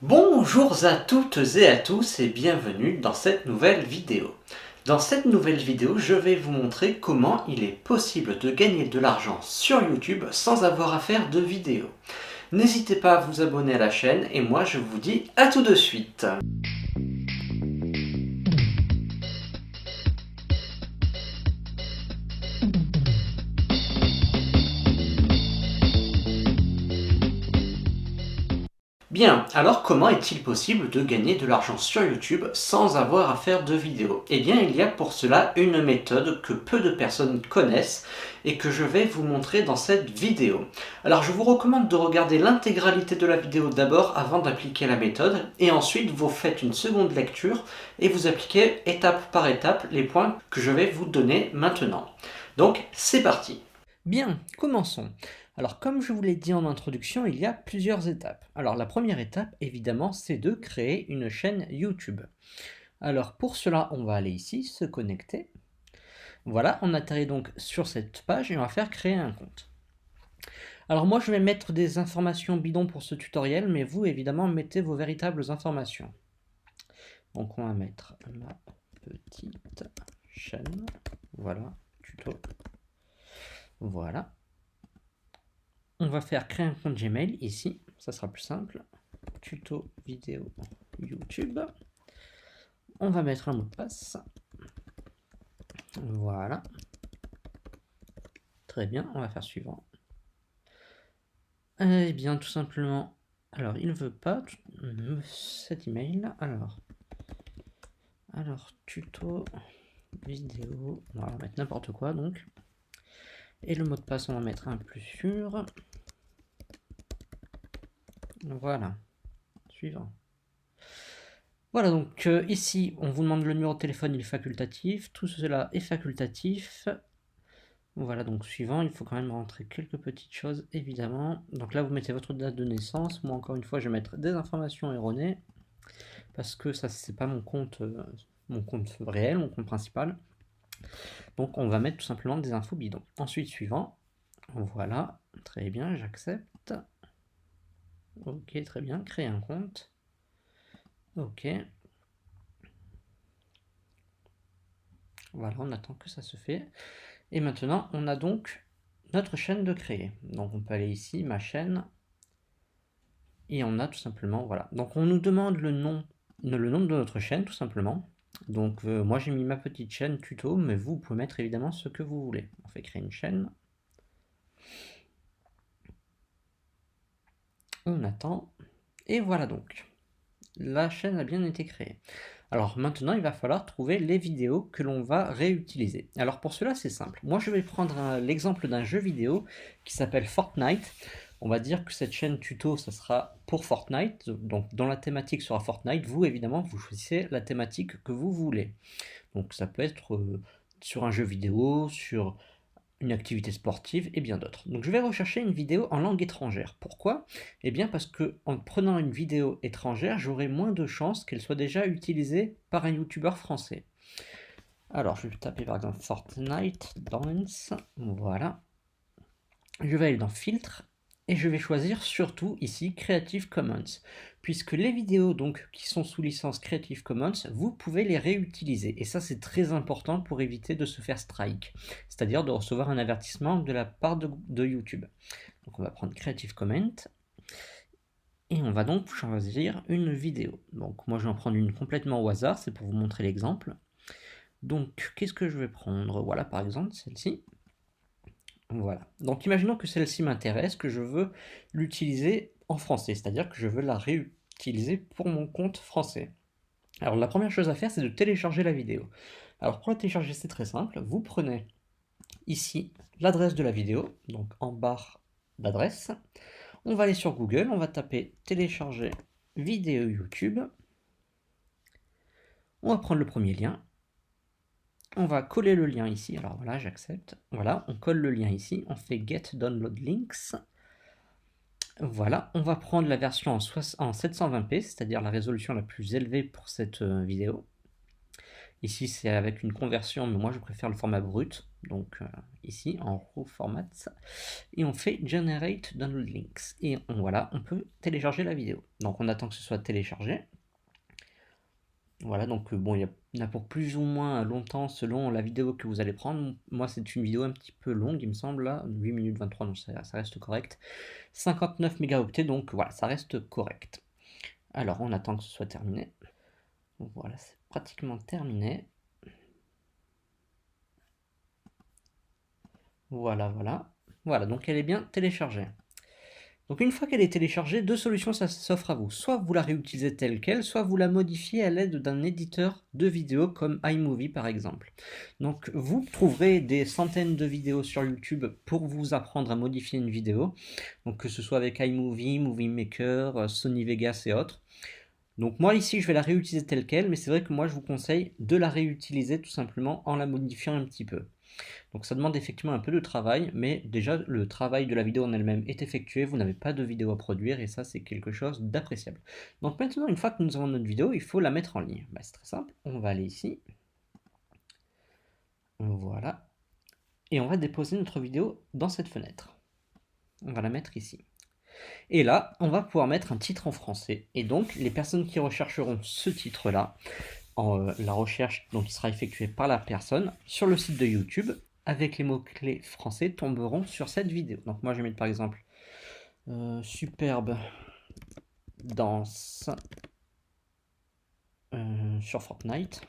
Bonjour à toutes et à tous et bienvenue dans cette nouvelle vidéo. Dans cette nouvelle vidéo, je vais vous montrer comment il est possible de gagner de l'argent sur YouTube sans avoir à faire de vidéo. N'hésitez pas à vous abonner à la chaîne et moi je vous dis à tout de suite. Bien, alors comment est-il possible de gagner de l'argent sur YouTube sans avoir à faire de vidéos? Eh bien, il y a pour cela une méthode que peu de personnes connaissent et que je vais vous montrer dans cette vidéo. Alors, je vous recommande de regarder l'intégralité de la vidéo d'abord avant d'appliquer la méthode et ensuite vous faites une seconde lecture et vous appliquez étape par étape les points que je vais vous donner maintenant. Donc, c'est parti. Bien, commençons. Alors, comme je vous l'ai dit en introduction, il y a plusieurs étapes. Alors, la première étape, évidemment, c'est de créer une chaîne YouTube. Alors, pour cela, on va aller ici, se connecter. Voilà, on atterrit donc sur cette page et on va faire créer un compte. Alors, moi, je vais mettre des informations bidons pour ce tutoriel, mais vous, évidemment, mettez vos véritables informations. Donc, on va mettre ma petite chaîne. Voilà, tuto. Voilà. On va faire créer un compte Gmail ici, ça sera plus simple. Tuto vidéo YouTube. On va mettre un mot de passe. Voilà. Très bien, on va faire suivant. Eh bien, tout simplement, alors il ne veut pas cet email. Alors tuto vidéo, on va mettre n'importe quoi donc. Et le mot de passe, on va mettre un plus sûr. Voilà. Suivant. Voilà, donc ici, on vous demande le numéro de téléphone, il est facultatif. Tout cela est facultatif. Voilà, donc suivant, il faut quand même rentrer quelques petites choses, évidemment. Donc là, vous mettez votre date de naissance. Moi, encore une fois, je vais mettre des informations erronées. Parce que ça, c'est pas mon compte réel, mon compte principal. Donc, on va mettre tout simplement des infos bidons. Ensuite, suivant. Voilà, très bien, j'accepte. Ok, très bien, créer un compte. Ok. Voilà, on attend que ça se fait. Et maintenant, on a donc notre chaîne de créer. Donc, on peut aller ici, ma chaîne. Et on a tout simplement, voilà. Donc, on nous demande le nom de notre chaîne, tout simplement. Donc, moi, j'ai mis ma petite chaîne tuto, mais vous pouvez mettre évidemment ce que vous voulez. On fait créer une chaîne. On attend. Et voilà donc. La chaîne a bien été créée. Alors maintenant, il va falloir trouver les vidéos que l'on va réutiliser. Alors pour cela, c'est simple. Moi, je vais prendre l'exemple d'un jeu vidéo qui s'appelle Fortnite. On va dire que cette chaîne tuto, ça sera pour Fortnite. Donc dans la thématique sera Fortnite. Vous, évidemment, vous choisissez la thématique que vous voulez. Donc ça peut être sur un jeu vidéo, sur une activité sportive et bien d'autres. Donc je vais rechercher une vidéo en langue étrangère. Pourquoi? Eh bien parce que en prenant une vidéo étrangère, j'aurai moins de chances qu'elle soit déjà utilisée par un youtubeur français. Alors je vais taper par exemple Fortnite Dance, voilà. Je vais aller dans Filtre et je vais choisir surtout ici Creative Commons, puisque les vidéos donc qui sont sous licence Creative Commons, vous pouvez les réutiliser et ça c'est très important pour éviter de se faire strike, c'est-à-dire de recevoir un avertissement de la part de YouTube. Donc on va prendre Creative Commons et on va donc choisir une vidéo. Donc moi je vais en prendre une complètement au hasard, c'est pour vous montrer l'exemple. Donc qu'est-ce que je vais prendre? Voilà par exemple celle-ci. Voilà. Donc imaginons que celle-ci m'intéresse, que je veux l'utiliser en français, c'est-à-dire que je veux la réutiliser pour mon compte français. Alors la première chose à faire, c'est de télécharger la vidéo. Alors pour la télécharger, c'est très simple. Vous prenez ici l'adresse de la vidéo, donc en barre d'adresse. On va aller sur Google, on va taper télécharger vidéo YouTube. On va prendre le premier lien. On va coller le lien ici, alors voilà, j'accepte. Voilà, on colle le lien ici, on fait Get Download Links. Voilà, on va prendre la version en 720p, c'est-à-dire la résolution la plus élevée pour cette vidéo. Ici, c'est avec une conversion, mais moi je préfère le format brut. donc ici en raw format, et on fait generate download links, et voilà, on peut télécharger la vidéo. Donc on attend que ce soit téléchargé. Voilà, donc bon, il y en a pour plus ou moins longtemps selon la vidéo que vous allez prendre. Moi, c'est une vidéo un petit peu longue, il me semble, là, 8 minutes 23, donc ça reste correct. 59 mégaoctets, donc voilà, ça reste correct. Alors, on attend que ce soit terminé. Voilà, c'est pratiquement terminé. Voilà, voilà. Voilà, donc elle est bien téléchargée. Donc une fois qu'elle est téléchargée, deux solutions s'offrent à vous. Soit vous la réutilisez telle qu'elle, soit vous la modifiez à l'aide d'un éditeur de vidéos comme iMovie par exemple. Donc vous trouverez des centaines de vidéos sur YouTube pour vous apprendre à modifier une vidéo. Donc que ce soit avec iMovie, Movie Maker, Sony Vegas et autres. Donc moi ici je vais la réutiliser telle qu'elle, mais c'est vrai que moi je vous conseille de la réutiliser tout simplement en la modifiant un petit peu. Donc ça demande effectivement un peu de travail, mais déjà le travail de la vidéo en elle-même est effectué, vous n'avez pas de vidéo à produire et ça c'est quelque chose d'appréciable. Donc maintenant une fois que nous avons notre vidéo, il faut la mettre en ligne. C'est très simple, on va aller ici, voilà, et on va déposer notre vidéo dans cette fenêtre. On va la mettre ici. Et là, on va pouvoir mettre un titre en français. Et donc, les personnes qui rechercheront ce titre-là, la recherche donc, qui sera effectuée par la personne sur le site de YouTube, avec les mots-clés français, tomberont sur cette vidéo. Donc moi, je vais mettre par exemple superbe danse sur Fortnite.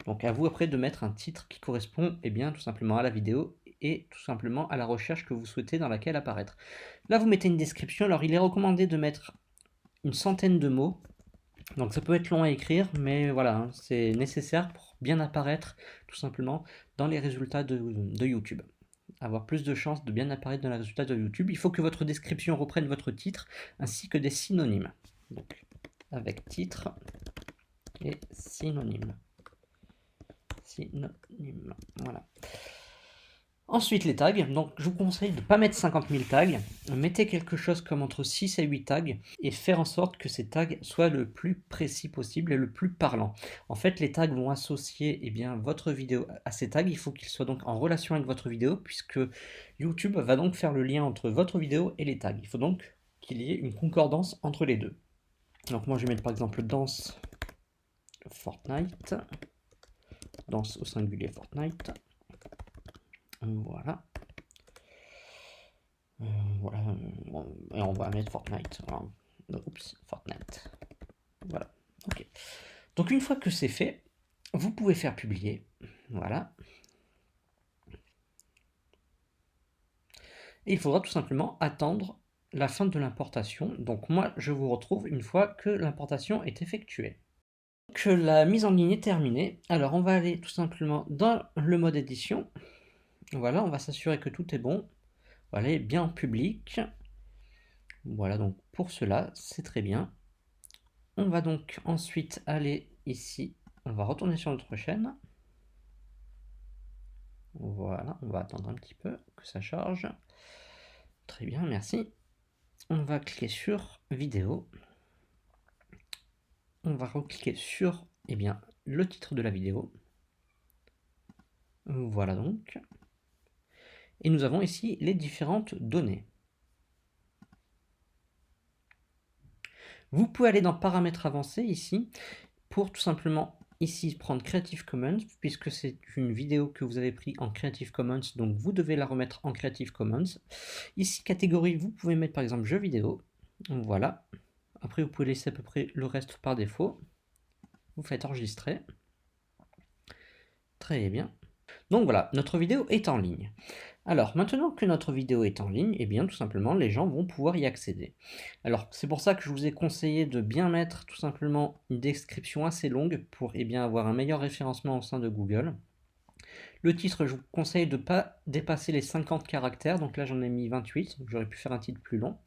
Donc à vous après de mettre un titre qui correspond tout simplement à la vidéo et tout simplement à la recherche que vous souhaitez dans laquelle apparaître. Là, vous mettez une description. Alors, il est recommandé de mettre une centaine de mots. Donc, ça peut être long à écrire, mais voilà, c'est nécessaire pour bien apparaître tout simplement dans les résultats de YouTube. Avoir plus de chances de bien apparaître dans les résultats de YouTube, il faut que votre description reprenne votre titre ainsi que des synonymes. Donc, avec titre et synonyme. Synonyme, voilà. Ensuite, les tags. Donc, je vous conseille de ne pas mettre 50 000 tags. Mettez quelque chose comme entre 6 et 8 tags et faire en sorte que ces tags soient le plus précis possible et le plus parlant. En fait, les tags vont associer votre vidéo à ces tags. Il faut qu'ils soient donc en relation avec votre vidéo puisque YouTube va donc faire le lien entre votre vidéo et les tags. Il faut donc qu'il y ait une concordance entre les deux. Donc, moi, je vais mettre par exemple danse Fortnite. Danse au singulier Fortnite. Voilà. Voilà. Et on va mettre Fortnite. Voilà. Oups, Fortnite. Voilà. Ok. Donc une fois que c'est fait, vous pouvez faire publier. Voilà. Et il faudra tout simplement attendre la fin de l'importation. Donc moi, je vous retrouve une fois que l'importation est effectuée. Donc la mise en ligne est terminée. Alors on va aller tout simplement dans le mode édition. Voilà, on va s'assurer que tout est bon. Voilà, bien en public. Voilà, donc pour cela, c'est très bien. On va donc ensuite aller ici. On va retourner sur notre chaîne. Voilà, on va attendre un petit peu que ça charge. Très bien, merci. On va cliquer sur vidéo. On va recliquer sur le titre de la vidéo. Voilà donc. Et nous avons ici les différentes données. Vous pouvez aller dans paramètres avancés ici pour tout simplement ici prendre Creative Commons puisque c'est une vidéo que vous avez pris en Creative Commons, donc vous devez la remettre en Creative Commons. Ici catégorie, vous pouvez mettre par exemple jeux vidéo. Voilà. Après vous pouvez laisser à peu près le reste par défaut. Vous faites enregistrer. Très bien. Donc voilà, notre vidéo est en ligne. Alors, maintenant que notre vidéo est en ligne, tout simplement, les gens vont pouvoir y accéder. Alors, c'est pour ça que je vous ai conseillé de bien mettre tout simplement une description assez longue pour avoir un meilleur référencement au sein de Google. Le titre, je vous conseille de ne pas dépasser les 50 caractères, donc là j'en ai mis 28, donc j'aurais pu faire un titre plus long.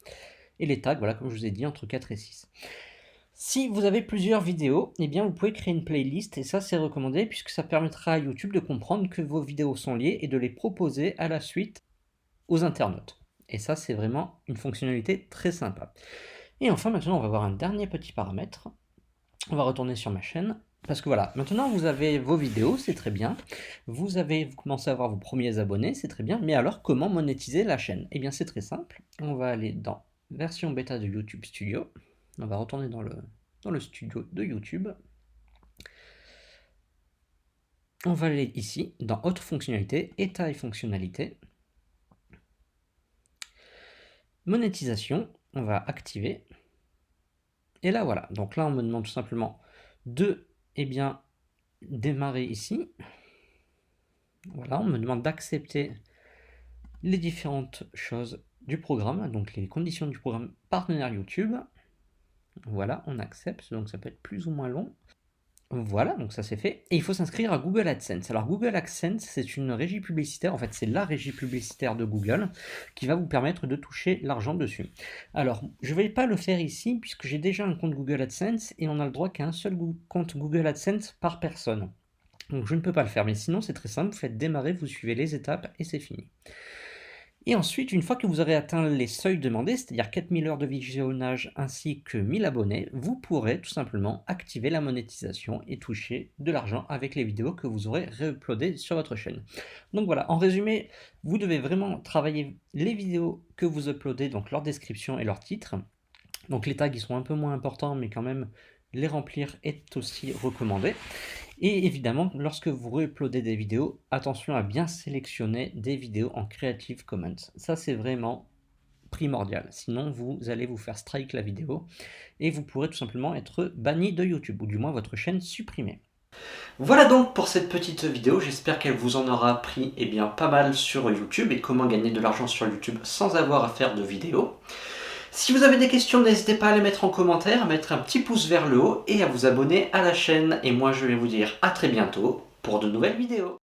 Et les tags, voilà, comme je vous ai dit, entre 4 et 6. Si vous avez plusieurs vidéos, vous pouvez créer une playlist et ça c'est recommandé puisque ça permettra à YouTube de comprendre que vos vidéos sont liées et de les proposer à la suite aux internautes. Et ça c'est vraiment une fonctionnalité très sympa. Et enfin maintenant on va voir un dernier petit paramètre. On va retourner sur ma chaîne Parce que voilà, maintenant vous avez vos vidéos, c'est très bien. Vous commencez à avoir vos premiers abonnés, c'est très bien. Mais alors, comment monétiser la chaîne? Eh bien, c'est très simple. On va aller dans version bêta de YouTube Studio. On va retourner dans le studio de YouTube. On va aller ici, dans Autres fonctionnalités, État et fonctionnalités. Monétisation, on va activer. Et là, voilà. Donc là, on me demande tout simplement de, démarrer ici. Voilà, on me demande d'accepter les différentes choses du programme, donc les conditions du programme partenaire YouTube. Voilà, on accepte, donc ça peut être plus ou moins long. Voilà, donc ça c'est fait. Et il faut s'inscrire à Google AdSense. Alors Google AdSense, c'est une régie publicitaire, en fait c'est la régie publicitaire de Google qui va vous permettre de toucher l'argent dessus. Alors, je ne vais pas le faire ici puisque j'ai déjà un compte Google AdSense et on a le droit qu'à un seul compte Google AdSense par personne. Donc je ne peux pas le faire, mais sinon c'est très simple, vous faites démarrer, vous suivez les étapes et c'est fini. Et ensuite, une fois que vous aurez atteint les seuils demandés, c'est-à-dire 4000 heures de visionnage ainsi que 1000 abonnés, vous pourrez tout simplement activer la monétisation et toucher de l'argent avec les vidéos que vous aurez réuploadées sur votre chaîne. Donc voilà, en résumé, vous devez vraiment travailler les vidéos que vous uploadez, donc leur description et leur titre. Donc les tags, ils sont un peu moins importants, mais quand même, les remplir est aussi recommandé. Et évidemment, lorsque vous re-uploadez des vidéos, attention à bien sélectionner des vidéos en Creative Commons. Ça, c'est vraiment primordial. Sinon, vous allez vous faire strike la vidéo et vous pourrez tout simplement être banni de YouTube, ou du moins votre chaîne supprimée. Voilà donc pour cette petite vidéo, j'espère qu'elle vous en aura appris pas mal sur YouTube et comment gagner de l'argent sur YouTube sans avoir à faire de vidéos. Si vous avez des questions, n'hésitez pas à les mettre en commentaire, à mettre un petit pouce vers le haut et à vous abonner à la chaîne. Et moi je vais vous dire à très bientôt pour de nouvelles vidéos.